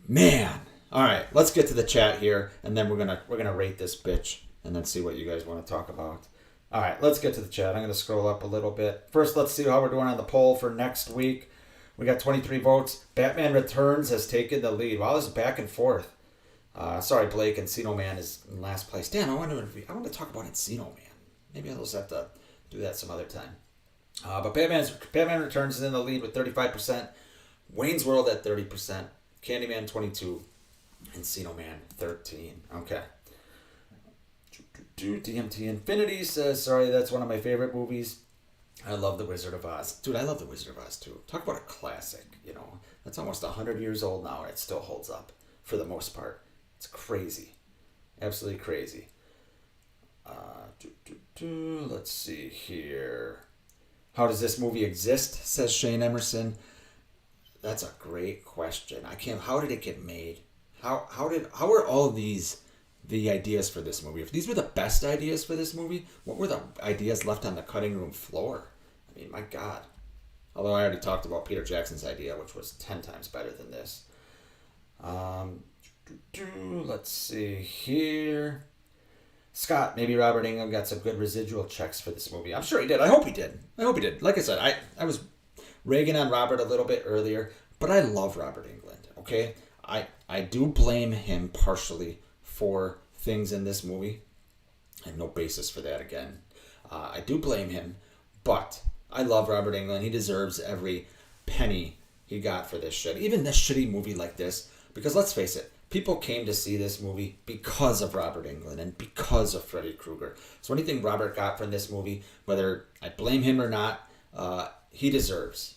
[SPEAKER 6] Man. All right, let's get to the chat here, and then we're gonna rate this bitch, and then see what you guys want to talk about. All right, let's get to the chat. I'm gonna scroll up a little bit. First, let's see how we're doing on the poll for next week. We got 23 votes. Batman Returns has taken the lead. Wow, this is back and forth. Sorry, Blake. Encino Man is in last place. Damn, I want to talk about Encino Man. Maybe I'll just have to do that some other time. But Batman Returns is in the lead with 35%. Wayne's World at 30%. Candyman 22%. Encino Man 13%. Okay. DMT Infinity says, sorry, that's one of my favorite movies. I love The Wizard of Oz. Dude, I love The Wizard of Oz too. Talk about a classic, you know. That's almost 100 years old now and it still holds up for the most part. It's crazy. Absolutely crazy. Let's see here. How does this movie exist? Says Shane Emerson. That's a great question. How did it get made? How are all these the ideas for this movie? If these were the best ideas for this movie, what were the ideas left on the cutting room floor? I mean, my God. Although I already talked about Peter Jackson's idea, which was 10 times better than this. Let's see here. Scott, maybe Robert Englund got some good residual checks for this movie. I'm sure he did. I hope he did. Like I said, I was ragging on Robert a little bit earlier, but I love Robert Englund, okay? I do blame him partially for things in this movie. I have no basis for that again. I do blame him, but I love Robert Englund. He deserves every penny he got for this shit. Even this shitty movie like this, because let's face it, people came to see this movie because of Robert Englund and because of Freddy Krueger. So anything Robert got from this movie, whether I blame him or not, he deserves.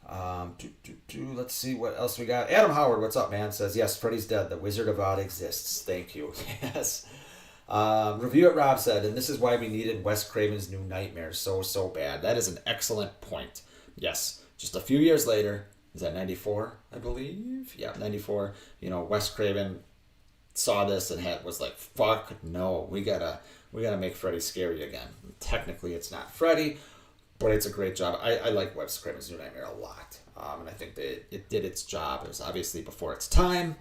[SPEAKER 6] Let's see what else we got. Adam Howard, what's up, man? Says, yes, Freddy's dead. The Wizard of Oz exists. Thank you. Yes. Review it, Rob said, and this is why we needed Wes Craven's New Nightmare so bad. That is an excellent point. Yes. Just a few years later, is that 94, I believe? Yeah, 94. You know, Wes Craven saw this and was like, fuck no, we gotta make Freddy scary again. Technically, it's not Freddy, but it's a great job. I like Wes Craven's New Nightmare a lot. And I think that it did its job. It was obviously before its time.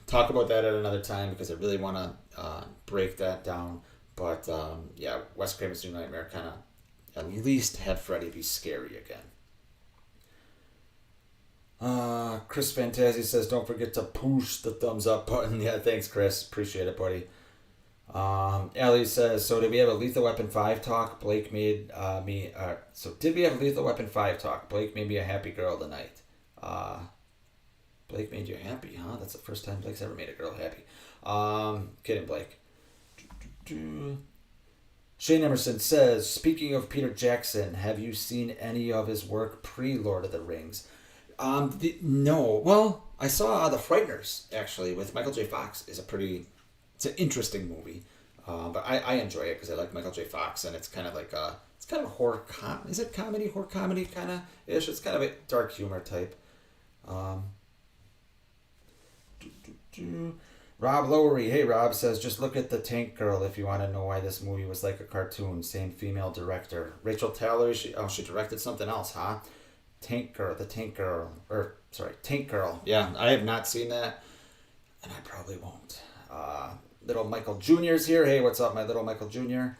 [SPEAKER 6] Talk about that at another time because I really want to break that down. But yeah, Wes Craven's New Nightmare kind of at least had Freddy be scary again. Chris Fantasy says, don't forget to push the thumbs up button. Yeah, thanks, Chris. Appreciate it, buddy. Ellie says, so did we have a Lethal Weapon 5 talk? Blake made did we have a Lethal Weapon 5 talk? Blake made me a happy girl tonight. Blake made you happy, huh? That's the first time Blake's ever made a girl happy. Kidding, Blake. Shane Emerson says, speaking of Peter Jackson, have you seen any of his work pre-Lord of the Rings? No. Well, I saw The Frighteners, actually, with Michael J. Fox. It's an interesting movie. But I enjoy it because I like Michael J. Fox, and it's kind of like a horror is it comedy? Horror comedy kind of ish. It's kind of a dark humor type. Rob Lowery, hey Rob, says, just look at the Tank Girl if you want to know why this movie was like a cartoon. Same female director. Rachel Taylor, she directed something else, huh? Tank Girl. Yeah, I have not seen that, and I probably won't. Little Michael Jr.'s here. Hey, what's up, my little Michael Jr.?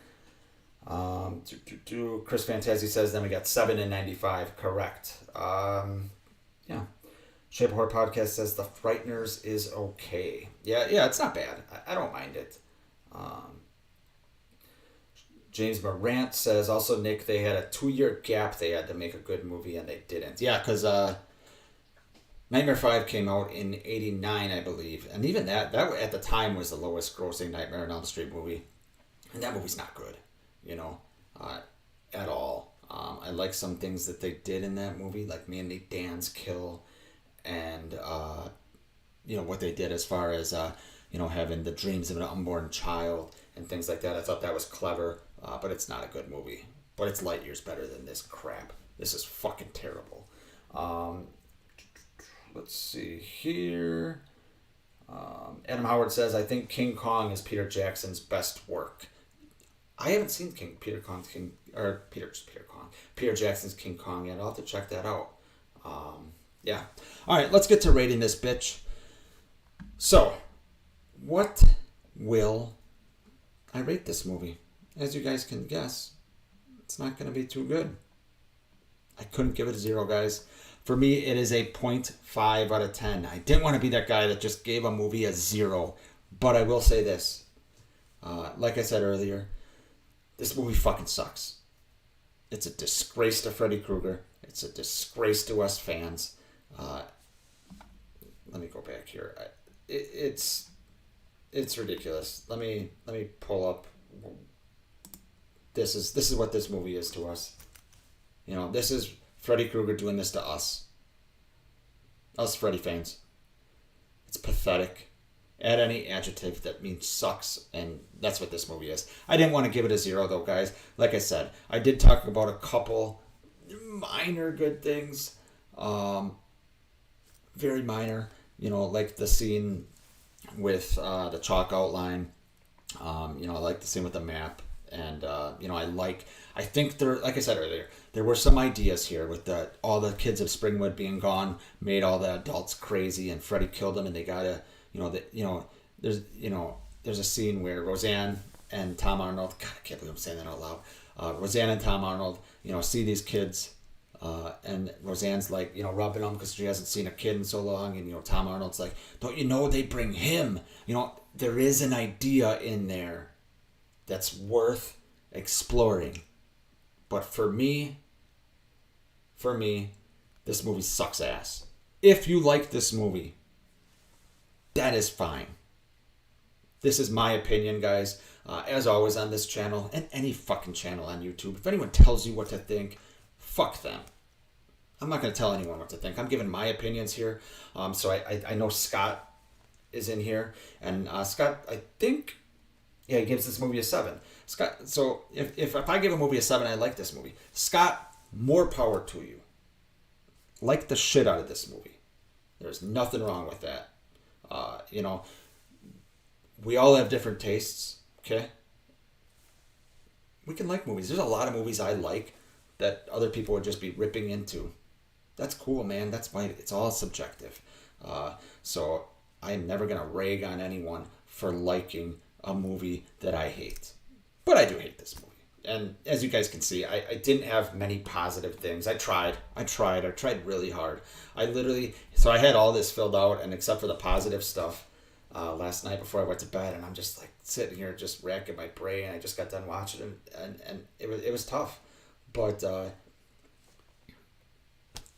[SPEAKER 6] Chris Fantasy says, then we got 7 in 95. Correct. Yeah. Shape of Horror Podcast says The Frighteners is okay. Yeah, it's not bad. I don't mind it. James Morant says, also, Nick, they had a 2-year gap. They had to make a good movie, and they didn't. Yeah, because Nightmare 5 came out in 89, I believe. And even that at the time was the lowest grossing Nightmare on Elm Street movie. And that movie's not good, at all. I like some things that they did in that movie, like Mandy Dan's kill. And, what they did as far as, having the dreams of an unborn child and things like that. I thought that was clever, but it's not a good movie. But it's light years better than this crap. This is fucking terrible. Let's see here. Adam Howard says, I think King Kong is Peter Jackson's best work. I haven't seen Peter Jackson's King Kong yet. I'll have to check that out. Yeah. All right, let's get to rating this bitch. So, what will I rate this movie? As you guys can guess, it's not going to be too good. I couldn't give it a 0, guys. For me, it is a 0.5 out of 10. I didn't want to be that guy that just gave a movie a 0. But I will say this. Like I said earlier, this movie fucking sucks. It's a disgrace to Freddy Krueger. It's a disgrace to us fans. Let me go back here. It's ridiculous. Let me pull up This is what this movie is to us. You know, this is Freddy Krueger doing this to us. Us Freddy fans. It's pathetic. Add any adjective that means sucks, and that's what this movie is. I didn't want to give it a 0 though, guys. Like I said, I did talk about a couple minor good things. Very minor. You know, like the scene with the chalk outline. You know, I like the scene with the map. And, you know, I think there, like I said earlier, there were some ideas here with all the kids of Springwood being gone, made all the adults crazy, and Freddy killed them, and they gotta, there's a scene where Roseanne and Tom Arnold, God, I can't believe I'm saying that out loud. Roseanne and Tom Arnold, you know, see these kids, and Roseanne's like, you know, rubbing them because she hasn't seen a kid in so long, and, you know, Tom Arnold's like, don't you know they bring him? You know, there is an idea in there that's worth exploring. But for me, this movie sucks ass. If you like this movie, that is fine. This is my opinion, guys. As always on this channel, and any fucking channel on YouTube, if anyone tells you what to think, fuck them. I'm not going to tell anyone what to think. I'm giving my opinions here. So I know Scott is in here. And Scott, I think, yeah, he gives this movie a 7. Scott, so if I give a movie a 7, I like this movie. Scott, more power to you. Like the shit out of this movie. There's nothing wrong with that. You know, we all have different tastes, okay? We can like movies. There's a lot of movies I like that other people would just be ripping into. That's cool, man. That's why it's all subjective. So I'm never going to rag on anyone for liking a movie that I hate. But I do hate this movie. And as you guys can see, I didn't have many positive things. I tried really hard. So I had all this filled out, and except for the positive stuff last night before I went to bed, and I'm just like sitting here just racking my brain. I just got done watching it, and it was tough. But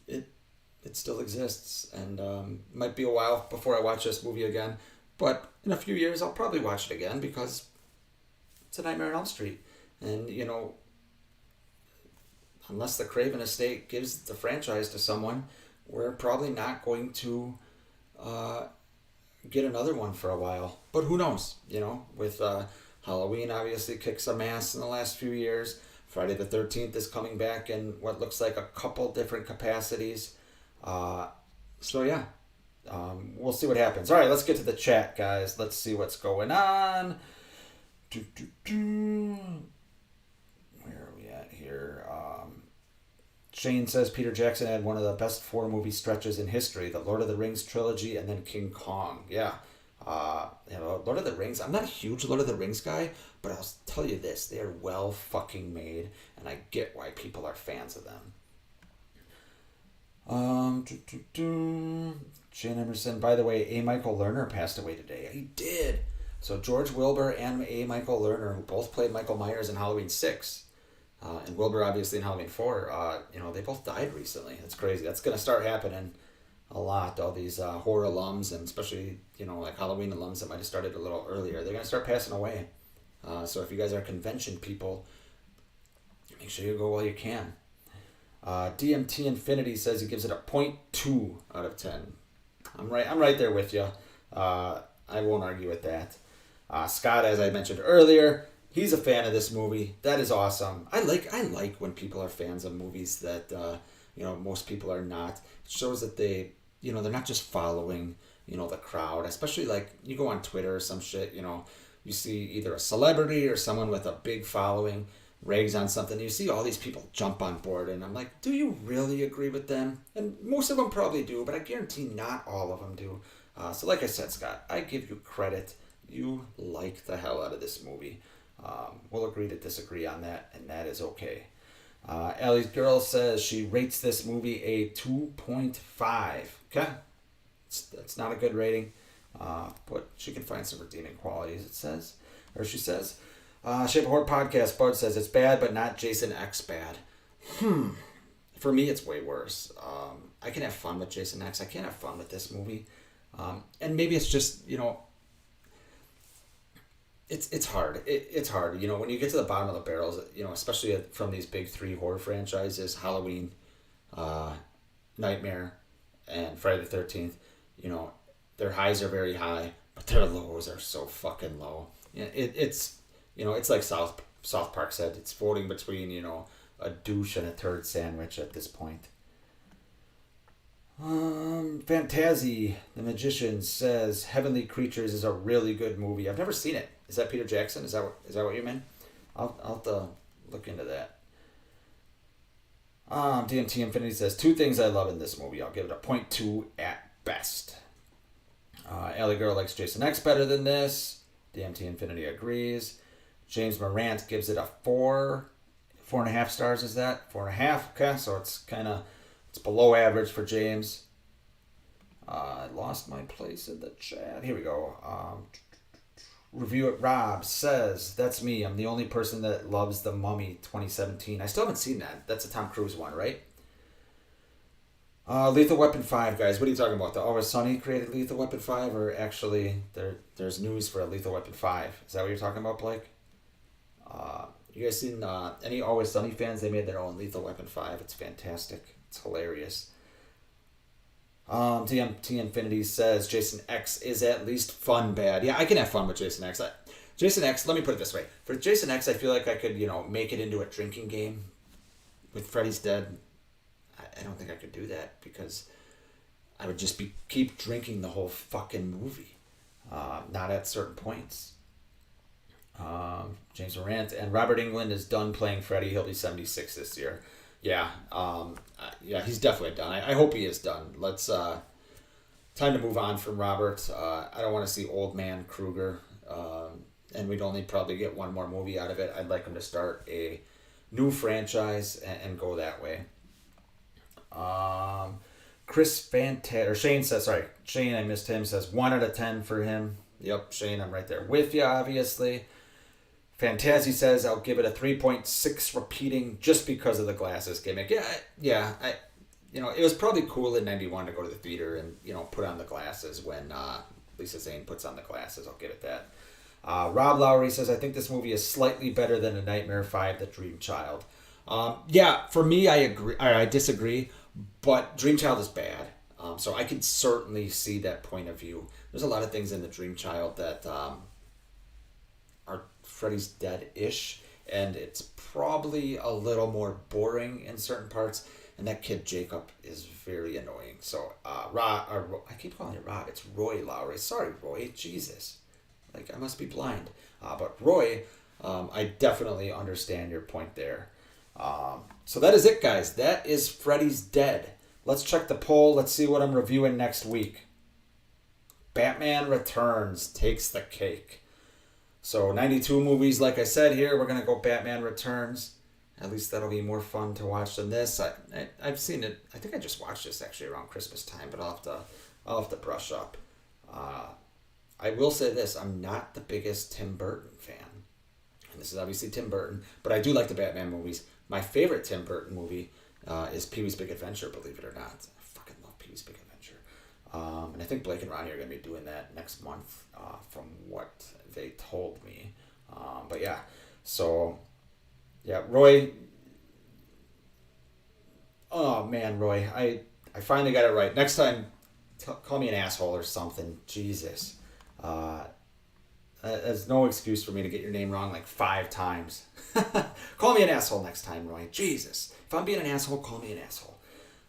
[SPEAKER 6] it still exists, and might be a while before I watch this movie again. But in a few years, I'll probably watch it again because it's a Nightmare on Elm Street. And, you know, unless the Craven estate gives the franchise to someone, we're probably not going to get another one for a while. But who knows? You know, with Halloween obviously kicked some ass in the last few years. Friday the 13th is coming back in what looks like a couple different capacities. So, yeah. We'll see what happens. All right, let's get to the chat, guys. Let's see what's going on. Where are we at here? Shane says Peter Jackson had one of the best 4 movie stretches in history, the Lord of the Rings trilogy and then King Kong. Yeah. You know, Lord of the Rings, I'm not a huge Lord of the Rings guy, but I'll tell you this, they are well fucking made, and I get why people are fans of them. Shane Emerson, by the way, A. Michael Lerner passed away today. He did. So George Wilbur and A. Michael Lerner, who both played Michael Myers in Halloween 6, and Wilbur obviously in Halloween 4, you know, they both died recently. That's crazy. That's going to start happening a lot. All these horror alums, and especially, you know, like Halloween alums that might have started a little earlier, they're going to start passing away. So if you guys are convention people, make sure you go while you can. DMT Infinity says he gives it a 0.2 out of 10. I'm right there with you. I won't argue with that. Scott, as I mentioned earlier, he's a fan of this movie. That is awesome. I like when people are fans of movies that you know, most people are not. It shows that they, you know, they're not just following, you know, the crowd. Especially like you go on Twitter or some shit, you know, you see either a celebrity or someone with a big following rags on something. You see all these people jump on board, and I'm like, do you really agree with them? And most of them probably do, but I guarantee not all of them do. So like I said, Scott, I give you credit. You like the hell out of this movie. We'll agree to disagree on that, and that is okay. Allie's Girl says she rates this movie a 2.5. Okay? That's not a good rating, but she can find some redeeming qualities, it says. Or she says. Shape of Horror Podcast, Bud says it's bad, but not Jason X bad. For me, it's way worse. I can have fun with Jason X. I can't have fun with this movie. And maybe it's just, you know, it's hard. It's hard. You know, when you get to the bottom of the barrels, you know, especially from these big three horror franchises, Halloween, Nightmare, and Friday the 13th, you know, their highs are very high, but their lows are so fucking low. Yeah, it's you know, it's like South Park said, it's voting between, you know, a douche and a turd sandwich at this point. Fantasy the Magician says Heavenly Creatures is a really good movie. I've never seen it. Is that Peter Jackson? Is that what you meant? I'll have to look into that. DMT Infinity says 2 things I love in this movie. I'll give it a 0.2 at best. Alley Girl likes Jason X better than this. DMT Infinity agrees. James Morant gives it a 4.5 stars. Is that 4.5? Okay, so it's below average for James. I lost my place in the chat. Here we go. Review it. Rob says, that's me. I'm the only person that loves The Mummy 2017. I still haven't seen that. That's a Tom Cruise one, right? Lethal Weapon 5, guys. What are you talking about? The Always Sunny created Lethal Weapon 5? Or actually, there's news for a Lethal Weapon 5. Is that what you're talking about, Blake? You guys seen any Always Sunny fans? They made their own Lethal Weapon 5. It's fantastic. It's hilarious. TMT Infinity says Jason X is at least fun bad. Yeah, I can have fun with Jason X. Jason X, let me put it this way. For Jason X, I feel like I could, you know, make it into a drinking game. With Freddy's Dead, I don't think I could do that because I would just keep drinking the whole fucking movie. Not at certain points. James Morant and Robert Englund is done playing Freddy. He'll be 76 this year. Yeah, he's definitely done. I hope he is done. Let's time to move on from Robert. I don't want to see Old Man Krueger, and we'd only probably get one more movie out of it. I'd like him to start a new franchise and go that way. Shane, I missed him, says 1 out of 10 for him. Yep, Shane, I'm right there with you, obviously. Fantasy says I'll give it a 3.6 repeating just because of the glasses gimmick. I it was probably cool in 91 to go to the theater and, you know, put on the glasses when Lisa Zane puts on the glasses. I'll give it that. Rob Lowry says, I think this movie is slightly better than A Nightmare 5, The Dream Child. For me, I agree. I disagree, but Dream Child is bad. So I could certainly see that point of view. There's a lot of things in The Dream Child that are Freddy's Dead-ish, and it's probably a little more boring in certain parts, and that kid Jacob is very annoying. So I keep calling it Rob. It's Roy Lowry. Sorry, Roy. Jesus. Like, I must be blind. But Roy, I definitely understand your point there. So that is it, guys. That is Freddy's Dead. Let's check the poll. Let's see what I'm reviewing next week. Batman Returns takes the cake. So 92 movies, like I said here, we're going to go Batman Returns. At least that'll be more fun to watch than this. I've seen it. I think I just watched this actually around Christmas time, but I'll have to brush up. I will say this, I'm not the biggest Tim Burton fan. And this is obviously Tim Burton, but I do like the Batman movies. My favorite Tim Burton movie is Pee-wee's Big Adventure, believe it or not. I fucking love Pee-wee's Big Adventure. And I think Blake and Ronnie are going to be doing that next month from what they told me. But yeah, so yeah, Roy. Oh man, Roy, I finally got it right. Next time, call me an asshole or something. Jesus. There's no excuse for me to get your name wrong like 5 times. Call me an asshole next time, Roy. Jesus. If I'm being an asshole, call me an asshole.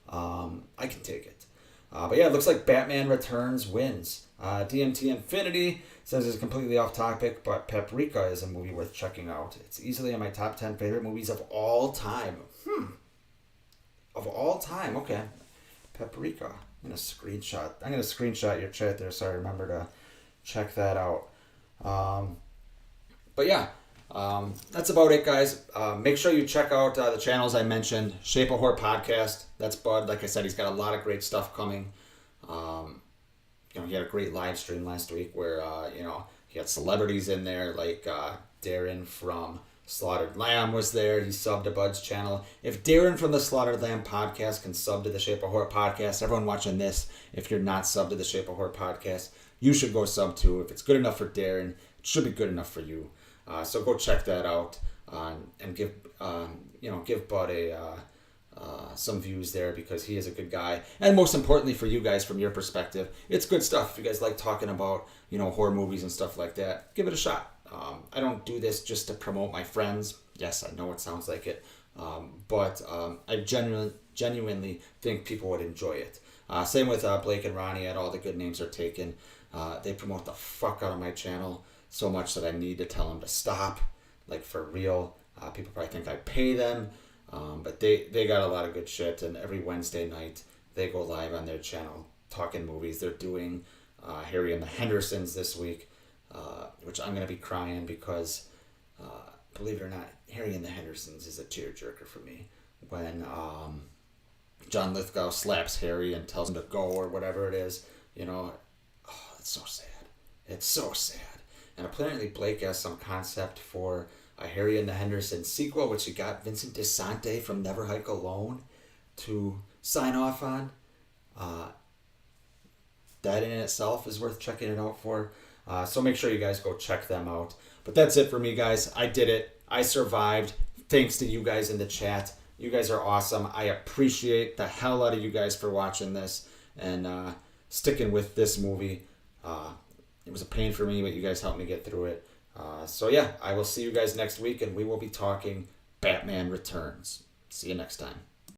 [SPEAKER 6] I can take it. But yeah, it looks like Batman Returns wins. DMT Infinity says it's completely off topic, but Paprika is a movie worth checking out. It's easily in my top 10 favorite movies of all time. Of all time, okay. Paprika. I'm gonna screenshot your chat there, so I remember to check that out. But yeah, that's about it, guys. Make sure you check out the channels I mentioned. Shape of Horror Podcast. That's Bud. Like I said, he's got a lot of great stuff coming. He had a great live stream last week where he had celebrities in there like Darren from Slaughtered Lamb was there. He subbed to Bud's channel. If Darren from the Slaughtered Lamb podcast can sub to the Shape of Horror podcast, everyone watching this, if you're not subbed to the Shape of Horror podcast, you should go sub too. If it's good enough for Darren, should be good enough for you. So go check that out and give Bud some views there, because he is a good guy. And most importantly for you guys, from your perspective, it's good stuff. If you guys like talking about horror movies and stuff like that, give it a shot. I don't do this just to promote my friends. Yes, I know it sounds like it, but I genuinely think people would enjoy it. Same with Blake and Ronnie at All the Good Names Are Taken. They promote the fuck out of my channel so much that I need to tell them to stop, like for real. People probably think I pay them, but they got a lot of good shit, and every Wednesday night they go live on their channel talking movies. They're doing Harry and the Hendersons this week, which I'm going to be crying because, believe it or not, Harry and the Hendersons is a tearjerker for me. When John Lithgow slaps Harry and tells him to go or whatever it is, it's so sad. It's so sad. And apparently Blake has some concept for a Harry and the Hendersons sequel, which he got Vincent DeSante from Never Hike Alone to sign off on. That in itself is worth checking it out for. So make sure you guys go check them out. But that's it for me, guys. I did it. I survived. Thanks to you guys in the chat. You guys are awesome. I appreciate the hell out of you guys for watching this and sticking with this movie. It was a pain for me, but you guys helped me get through it. So yeah, I will see you guys next week, and we will be talking Batman Returns. See you next time.